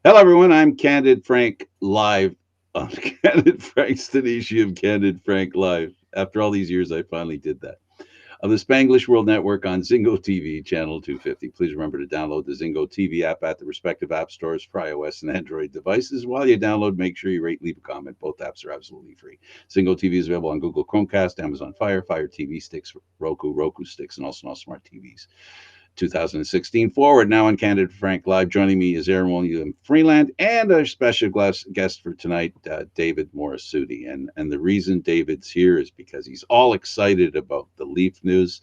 Hello, everyone. I'm Candid Frank live on Candid Frank Stanisci of Candid Frank Live. After all these years, I finally did that. On the Spanglish World Network on Zingo TV, channel 250. Please remember to download the Zingo TV app at the respective app stores for iOS and Android devices. While you download, make sure you rate, leave a comment. Both apps are absolutely free. Zingo TV is available on Google Chromecast, Amazon Fire TV sticks, Roku sticks, and also on all smart TVs. 2016 forward. Now on Candid Frank Live, joining me is Aaron William Freeland and our special guest for tonight, David Morisuti. And the reason David's here is because he's all excited about the Leaf news,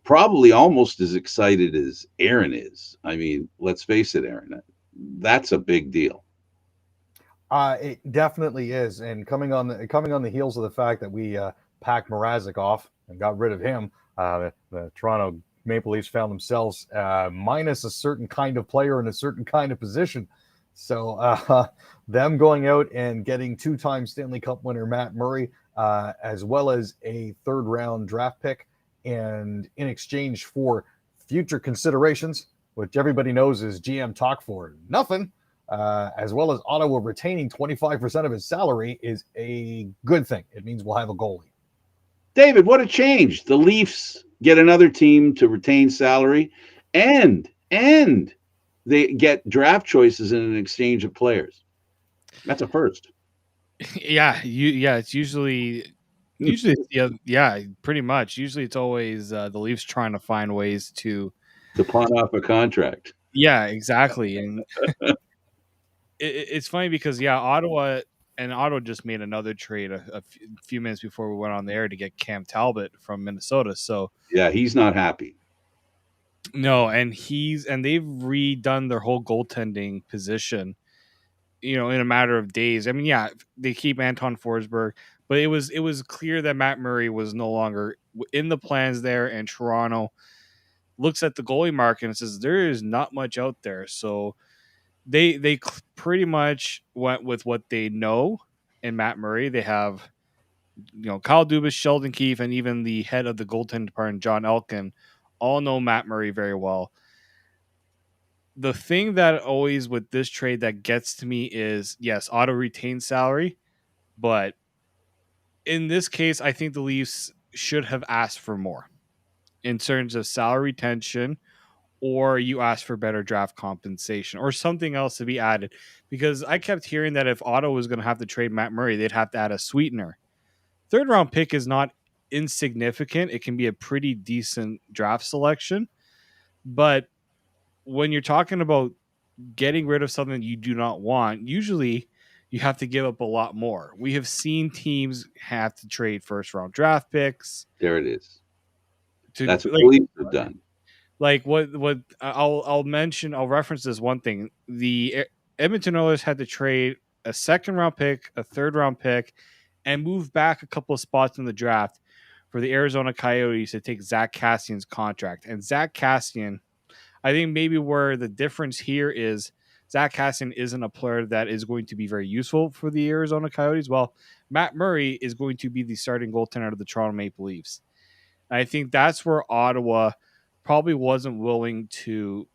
probably almost as excited as Aaron is. I mean, let's face it, Aaron, that's a big deal. It definitely is, and coming on the heels of the fact that we packed Mrazek off and got rid of him, the Toronto Maple Leafs found themselves minus a certain kind of player in a certain kind of position. So them going out and getting two-time Stanley Cup winner Matt Murray, as well as a third-round draft pick, and in exchange for future considerations, which everybody knows is GM talk for nothing, as well as Ottawa retaining 25% of his salary, is a good thing. It means we'll have a goalie. David, what a change. The Leafs get another team to retain salary and they get draft choices in an exchange of players. That's a first. It's usually pretty much. Usually it's always the Leafs trying to find ways To pawn off a contract. exactly. And it's funny because Ottawa just made another trade a few minutes before we went on the air to get Cam Talbot from Minnesota. So Yeah, he's not happy. no, and they've redone their whole goaltending position, in a matter of days. I mean, yeah, they keep Anton Forsberg, but it was clear that Matt Murray was no longer in the plans there, and Toronto looks at the goalie market and says there is not much out there. So they pretty much went with what they know in Matt Murray. They have Kyle Dubas, Sheldon Keefe, and even the head of the goaltending department, John Elkin, all know Matt Murray very well. The thing that always with this trade that gets to me is yes, auto retain salary, but in this case, I think the Leafs should have asked for more in terms of salary retention, or you ask for better draft compensation or something else to be added. Because I kept hearing that if Ottawa was going to have to trade Matt Murray, they'd have to add a sweetener. Third round pick is not insignificant. It can be a pretty decent draft selection. But when you're talking about getting rid of something you do not want, usually you have to give up a lot more. We have seen teams have to trade first round draft picks There it is. to That's what the Leafs have done. like what I'll reference this one thing. The Edmonton Oilers had to trade a second round pick, a third round pick, and move back a couple of spots in the draft for the Arizona Coyotes to take Zach Cassian's contract. And Zach Cassian, I think maybe where the difference here is Zach Cassian isn't a player that is going to be very useful for the Arizona Coyotes. Well, Matt Murray is going to be the starting goaltender of the Toronto Maple Leafs. And I think that's where Ottawa probably wasn't willing to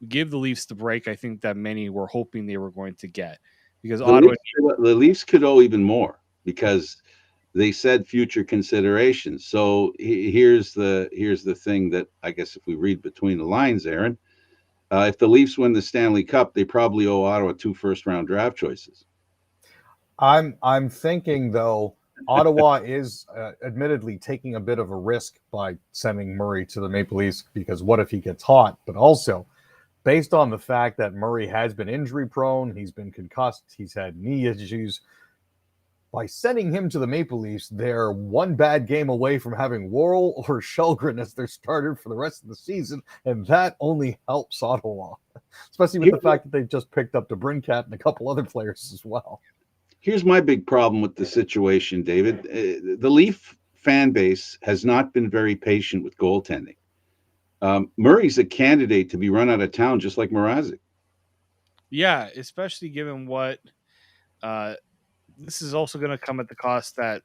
give the Leafs the break I think that many were hoping they were going to get. Because The Ottawa, Leafs could owe even more because they said future considerations. So here's the thing that I guess if we read between the lines, Aaron, if the Leafs win the Stanley Cup, they probably owe Ottawa 2 first-round draft choices. I'm thinking though, Ottawa is admittedly taking a bit of a risk by sending Murray to the Maple Leafs, because what if he gets hot? But also, based on the fact that Murray has been injury prone, he's been concussed, he's had knee issues. By sending him to the Maple Leafs, they're one bad game away from having Worrell or Shelgren as their starter for the rest of the season, and that only helps Ottawa, especially with the fact that they've just picked up DeBrincat and a couple other players as well. Here's my big problem with the situation, David. The Leaf fan base has not been very patient with goaltending. Murray's a candidate to be run out of town, just like Mrazek. yeah, especially given what uh, this is also going to come at the cost that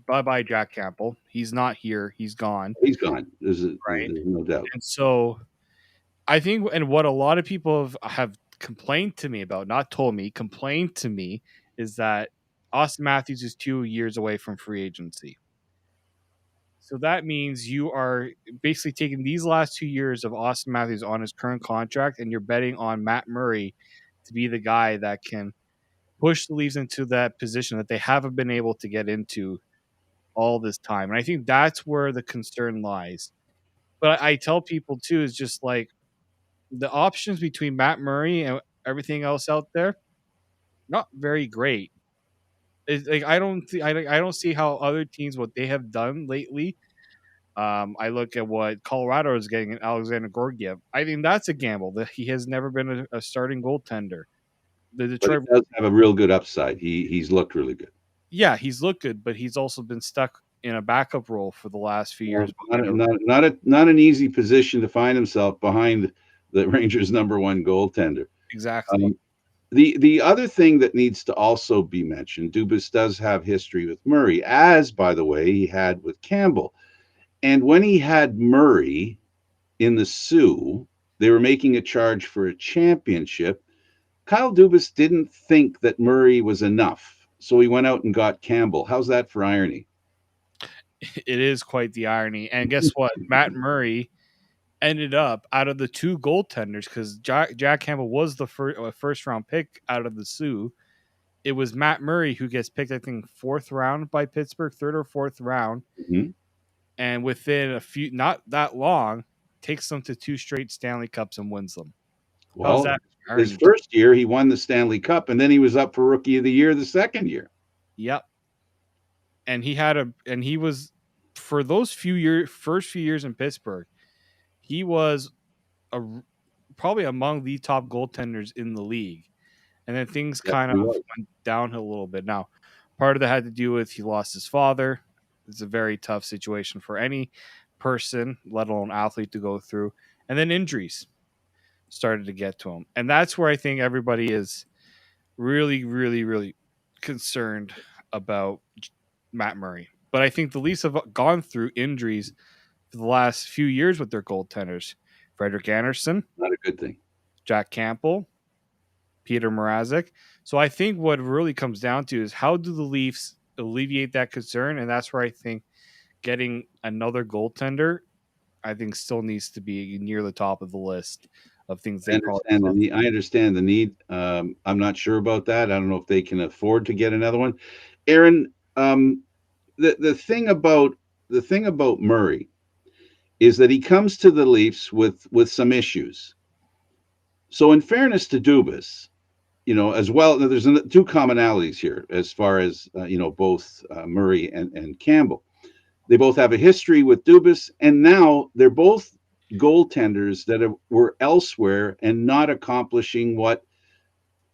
bye bye Jack Campbell. He's not here. He's gone. He's gone. There's Right. no doubt. And so I think, and what a lot of people have complained to me about, not told me, complained to me, is that Austin Matthews is 2 years away from free agency. So that means you are basically taking these last 2 years of Austin Matthews on his current contract, and you're betting on Matt Murray to be the guy that can push the Leafs into that position that they haven't been able to get into all this time. And I think that's where the concern lies. But I tell people too, is just like the options between Matt Murray and everything else out there, not very great. It's like I don't see how other teams, what they have done lately. I look at what Colorado is getting in Alexander Gorgiev. I think that's a gamble. That he has never been a starting goaltender. The But he Detroit, does have a real good upside. He's looked really good. yeah, he's looked good, but he's also been stuck in a backup role for the last few Well, years. not an easy position to find himself behind the Rangers' number one goaltender. Exactly. The other thing that needs to also be mentioned, Dubas does have history with Murray, as by the way he had with Campbell. And when he had Murray in the Sioux, they were making a charge for a championship. Kyle Dubas didn't think that Murray was enough, so he went out and got Campbell. How's that for irony? It is quite the irony. And guess what? Matt Murray ended up out of the two goaltenders, because Jack Campbell was the first round pick out of the Sioux. It was Matt Murray who gets picked, I think, fourth round by Pittsburgh, third or fourth round. Mm-hmm. And within a few, not that long, takes them to 2 straight Stanley Cups and wins them. Well, that his first year, he won the Stanley Cup, and then he was up for Rookie of the Year the second year. Yep. And he was, for those first few years in Pittsburgh, he was probably among the top goaltenders in the league. And then things kind of went downhill a little bit. Now, part of that had to do with he lost his father. It's a very tough situation for any person, let alone athlete, to go through. And then injuries started to get to him. And that's where I think everybody is really, really, really concerned about Matt Murray. But I think the Leafs have gone through injuries for the last few years with their goaltenders. Frederik Andersen. Not a good thing. Jack Campbell. Peter Mrazek. So I think what really comes down to is how do the Leafs alleviate that concern? And that's where I think getting another goaltender, I think, still needs to be near the top of the list of things they I understand the need. I'm not sure about that. I don't know if they can afford to get another one. Aaron, the thing about Murray is that he comes to the Leafs with some issues. So in fairness to Dubas, as well, there's two commonalities here as far as, both Murray and Campbell. They both have a history with Dubas, and now they're both goaltenders that were elsewhere and not accomplishing what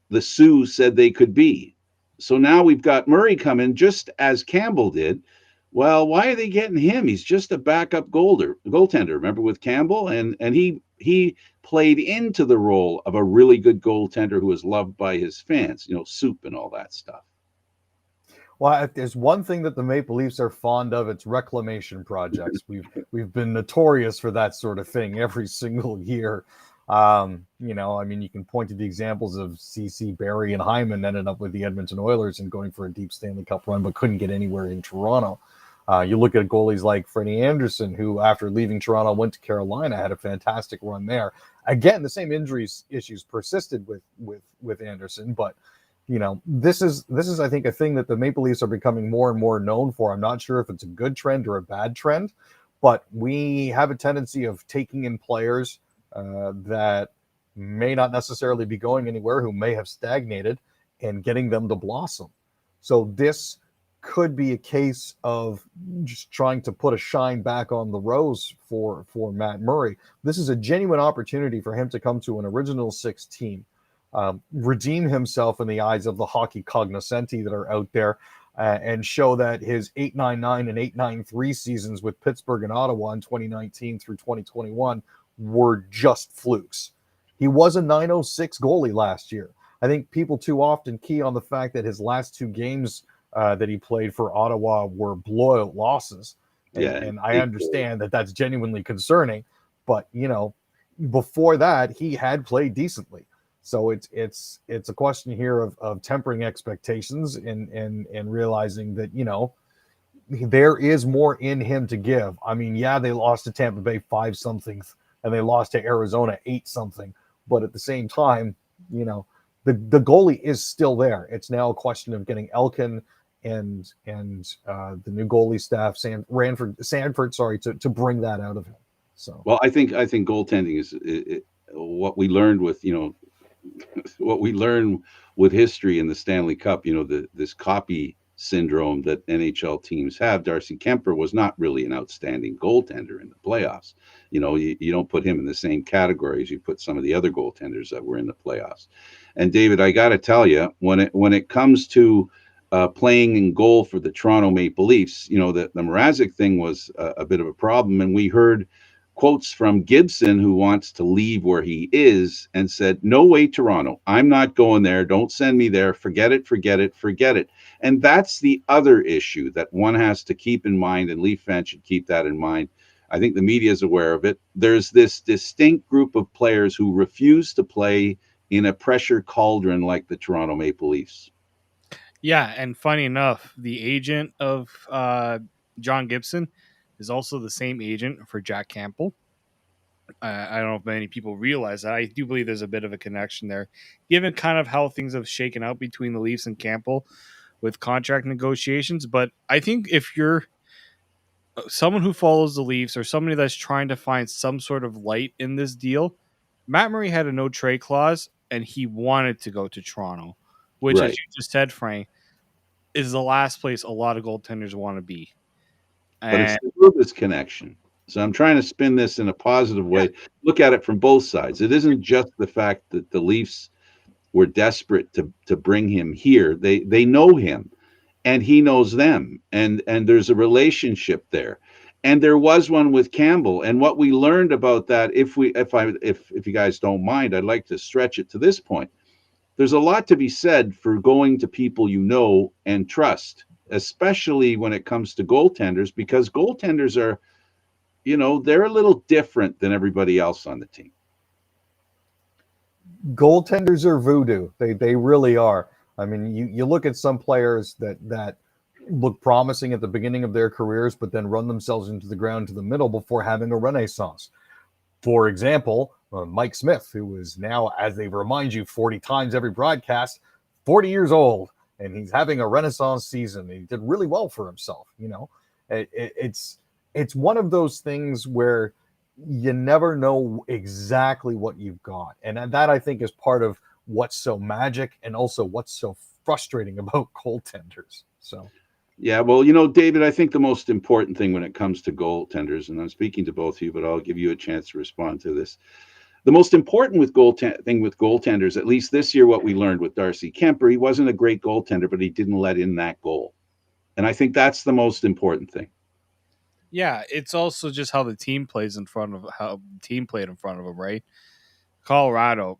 the Sioux said they could be. So now we've got Murray come in just as Campbell did. Well, why are they getting him? He's just a backup goaltender. Remember with Campbell, and he played into the role of a really good goaltender who was loved by his fans. Soup and all that stuff. Well, if there's one thing that the Maple Leafs are fond of, it's reclamation projects. We've been notorious for that sort of thing every single year. You can point to the examples of CC, Barry, and Hyman ended up with the Edmonton Oilers and going for a deep Stanley Cup run, but couldn't get anywhere in Toronto. You look at goalies like Freddie Anderson, who after leaving Toronto went to Carolina, had a fantastic run there. Again, the same injuries issues persisted with Anderson, but this is I think a thing that the Maple Leafs are becoming more and more known for. I'm not sure if it's a good trend or a bad trend, but we have a tendency of taking in players that may not necessarily be going anywhere, who may have stagnated, and getting them to blossom. So this could be a case of just trying to put a shine back on the rose for Matt Murray. This is a genuine opportunity for him to come to an original six team, redeem himself in the eyes of the hockey cognoscenti that are out there, and show that his 8-9-9 and 8-9-3 seasons with Pittsburgh and Ottawa in 2019 through 2021 were just flukes. He was a 906 goalie last year. I think people too often key on the fact that his last 2 games that he played for Ottawa were blowout losses. And I understand that that's genuinely concerning, but before that, he had played decently. So it's a question here of tempering expectations and realizing that, there is more in him to give. I mean, yeah, they lost to Tampa Bay 5 something, and they lost to Arizona 8 something, but at the same time, you know, the goalie is still there. It's now a question of getting Elkin and the new goalie staff, Sanford, sorry, to bring that out of him. So Well, I think goaltending is what we learned with what we learn with history in the Stanley Cup. This copy syndrome that NHL teams have. Darcy Kemper was not really an outstanding goaltender in the playoffs. You don't put him in the same category as you put some of the other goaltenders that were in the playoffs. And David, I got to tell you, when it comes to playing in goal for the Toronto Maple Leafs, the Mrazek thing was a bit of a problem, and we heard quotes from Gibson, who wants to leave where he is, and said, "No way, Toronto. I'm not going there. Don't send me there. Forget it, forget it, forget it." And that's the other issue that one has to keep in mind, and Leaf fans should keep that in mind. I think the media is aware of it. There's this distinct group of players who refuse to play in a pressure cauldron like the Toronto Maple Leafs. Yeah, and funny enough, the agent of John Gibson is also the same agent for Jack Campbell. I don't know if many people realize that. I do believe there's a bit of a connection there, given kind of how things have shaken out between the Leafs and Campbell with contract negotiations. But I think if you're someone who follows the Leafs or somebody that's trying to find some sort of light in this deal, Matt Murray had a no trade clause and he wanted to go to Toronto, which, as Right. you just said, Frank, is the last place a lot of goaltenders want to be. But it's And the Rubis connection. So I'm trying to spin this in a positive yeah, way. Look at it from both sides. It isn't just the fact that the Leafs were desperate to bring him here. They know him, and he knows them, and there's a relationship there. And there was one with Campbell. And what we learned about that, if you guys don't mind, I'd like to stretch it to this point. There's a lot to be said for going to people you know and trust, especially when it comes to goaltenders, because goaltenders are, they're a little different than everybody else on the team. goaltenders are voodoo. They really are. I mean, you look at some players that look promising at the beginning of their careers, but then run themselves into the ground to the middle before having a renaissance. For example, Mike Smith, who is now, as they remind you 40 times every broadcast, 40 years old, and he's having a renaissance season. He did really well for himself. It's one of those things where you never know exactly what you've got, and that I think is part of what's so magic and also what's so frustrating about goaltenders. So Yeah, well, David, I think the most important thing when it comes to goaltenders, and I'm speaking to both of you, but I'll give you a chance to respond to this. The most important thing with goaltenders, at least this year, what we learned with Darcy Kemper, he wasn't a great goaltender, but he didn't let in that goal. And I think that's the most important thing. yeah, it's also just how the team plays in front of how the team played in front of him, right? Colorado,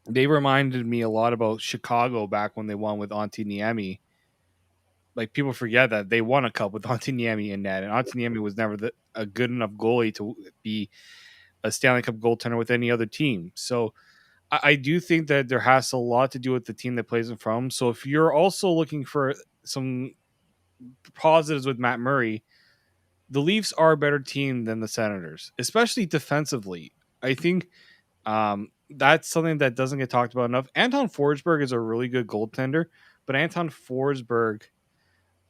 they reminded me a lot about Chicago back when they won with Antiniemi. Like people forget that they won a cup with Antiniemi in net, and Antiniemi was never a good enough goalie to be a Stanley Cup goaltender with any other team. So I do think that there has a lot to do with the team that plays in from. So if you're also looking for some positives with Matt Murray, the Leafs are a better team than the Senators, especially defensively. I think that's something that doesn't get talked about enough. Anton Forsberg is a really good goaltender, but Anton Forsberg,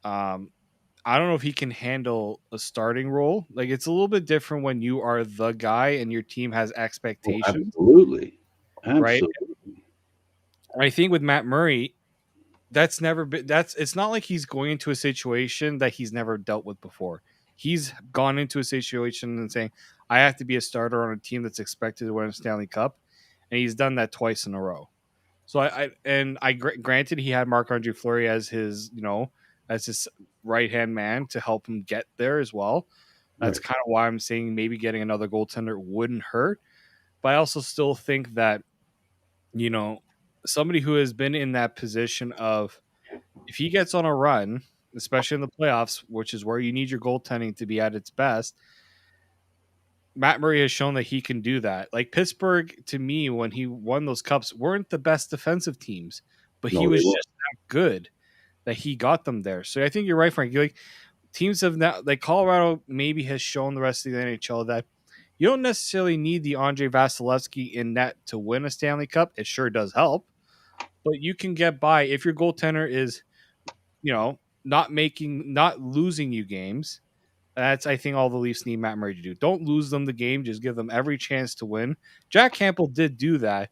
um, I don't know if he can handle a starting role. Like it's a little bit different when you are the guy and your team has Oh, expectations, absolutely. right? Absolutely. I think with Matt Murray, that's never been that's it's not like he's going into a situation that he's never dealt with before. He's gone into a situation and saying, I have to be a starter on a team that's expected to win a Stanley Cup. And he's done that twice in a row. So granted he had Marc Andre Fleury as his right hand man to help him get there as well. That's Right. kind of why I'm saying maybe getting another goaltender wouldn't hurt. But I also still think that, you know, somebody who has been in that position of if he gets on a run, especially in the playoffs, which is where you need your goaltending to be at its best, Matt Murray has shown that he can do that. Like Pittsburgh, to me, when he won those cups, weren't the best defensive teams, but he No, they was won't. just that good that he got them there. So I think you're right, Frank. You're like teams have now, like Colorado, maybe has shown the rest of the NHL that you don't necessarily need the Andre Vasilevsky in net to win a Stanley Cup. It sure does help, but you can get by if your goaltender is, not losing you games. That's, I think, all the Leafs need Matt Murray to do. Don't lose them the game. Just give them every chance to win. Jack Campbell did do that.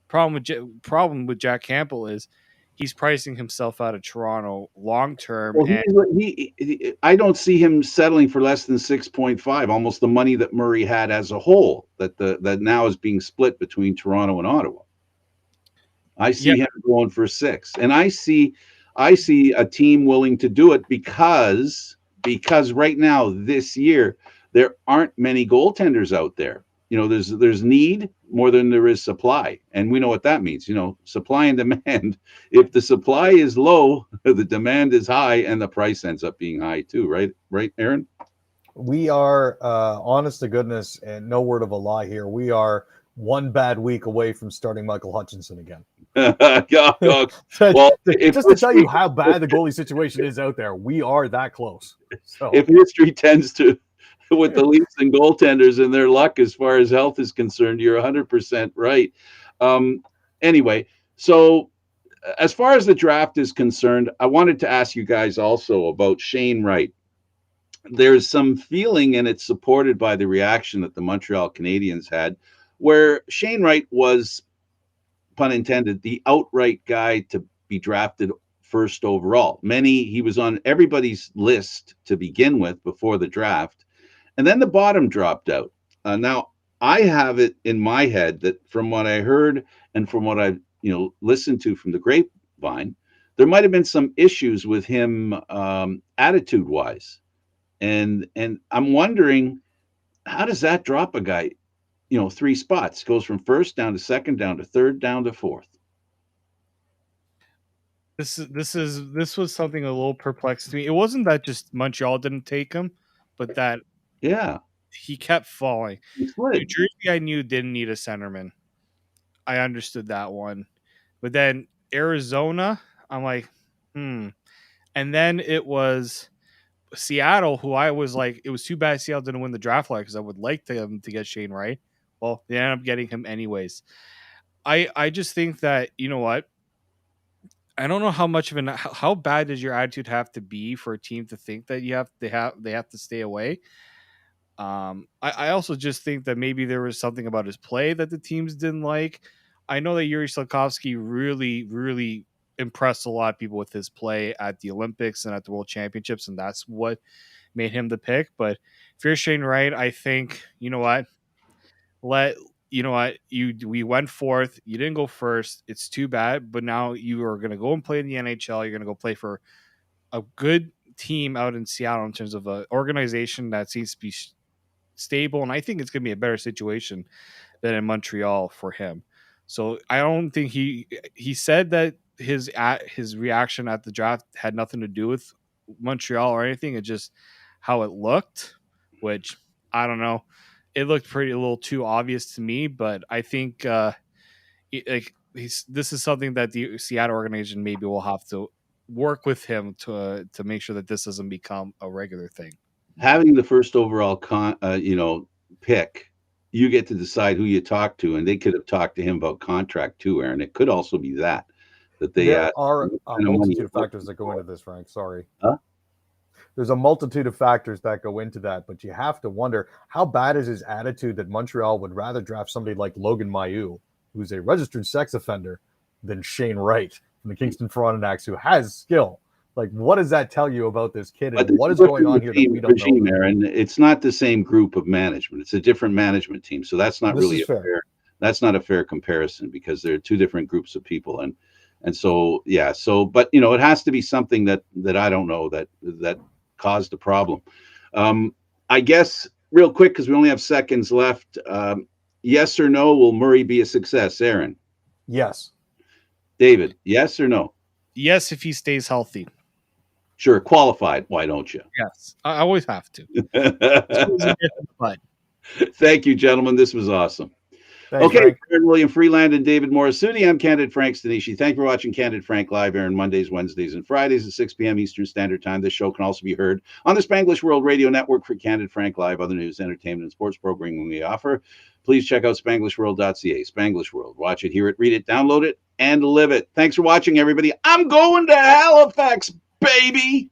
Problem with Jack Campbell is he's pricing himself out of Toronto long term. Well, And I don't see him settling for less than 6.5, almost the money that Murray had as a whole, that now is being split between Toronto and Ottawa. I see him going for 6, and I see a team willing to do it because right now this year there aren't many goaltenders out there. There's need more than there is supply, and we know what that means. Supply and demand. If the supply is low, the demand is high, and the price ends up being high too. Right, Aaron? We are, honest to goodness, and no word of a lie here, we are one bad week away from starting Michael Hutchinson again. Well, just to tell you how bad the goalie situation is out there, we are that close. So if history tends to, with the Leafs and goaltenders and their luck as far as health is concerned, you're 100% right. Anyway, so as far as the draft is concerned, I wanted to ask you guys also about Shane Wright. There's some feeling, and it's supported by the reaction that the Montreal Canadiens had, where Shane Wright was, pun intended, the outright guy to be drafted first overall. He was on everybody's list to begin with before the draft, and then the bottom dropped out. Now, I have it in my head that from what I heard and from what I've listened to from the grapevine, there might have been some issues with him attitude-wise. And I'm wondering, how does that drop a guy, 3 spots? Goes from first down to second, down to third, down to fourth. This was something a little perplexing to me. It wasn't that just Montreal didn't take him, but that he kept falling. New Jersey, I knew didn't need a centerman. I understood that one, but then Arizona, I'm like, and then it was Seattle, who I was like, it was too bad Seattle didn't win the draft lottery because I would like them to get Shane Wright. Well, they ended up getting him anyways. I just think that, you know what? I don't know how bad does your attitude have to be for a team to think that they have to stay away. I also just think that maybe there was something about his play that the teams didn't like. I know that Yuri Slafkovsky really, really impressed a lot of people with his play at the Olympics and at the World Championships, and that's what made him the pick. But if you're Shane Wright, I think, you know what? We went fourth. You didn't go first. It's too bad. But now you are going to go and play in the NHL. You're going to go play for a good team out in Seattle in terms of an organization that seems to be stable. And I think it's going to be a better situation than in Montreal for him. So I don't think he said that his reaction at the draft had nothing to do with Montreal or anything. It's just how it looked, which I don't know. It looked a little too obvious to me, but I think this is something that the Seattle organization maybe will have to work with him to make sure that this doesn't become a regular thing. Having the first overall pick, you get to decide who you talk to, and they could have talked to him about contract too, Aaron. It could also be that they there are a multitude of factors that go into this, Frank. Sorry. Huh? There's a multitude of factors that go into that, but you have to wonder how bad is his attitude that Montreal would rather draft somebody like Logan Mailloux, who's a registered sex offender, than Shane Wright from the Kingston Frontenacs, who has skill. Like, what does that tell you about this kid, and what is going on here that we don't know? Aaron, it's not the same group of management; it's a different management team. So that's not really fair. That's not a fair comparison because there are two different groups of people, and so yeah. So, but it has to be something that I don't know that caused a problem. I guess real quick, because we only have seconds left. Yes or no, will Murray be a success, Aaron? Yes. David, yes or no? Yes, if he stays healthy. Sure, qualified. Why don't you? Yes, I always have to. Thank you, gentlemen. This was awesome. Thanks, Okay, Frank. Aaron William Freeland and David Morassutti. I'm Candid Frank Stanisci. Thank you for watching Candid Frank live airing Mondays, Wednesdays, and Fridays at 6 p.m. Eastern Standard Time. This show can also be heard on the Spanglish World Radio Network for Candid Frank Live, other news, entertainment, and sports programming we offer. Please check out SpanglishWorld.ca. Spanglish World. Watch it, hear it, read it, download it, and live it. Thanks for watching, everybody. I'm going to Halifax, baby.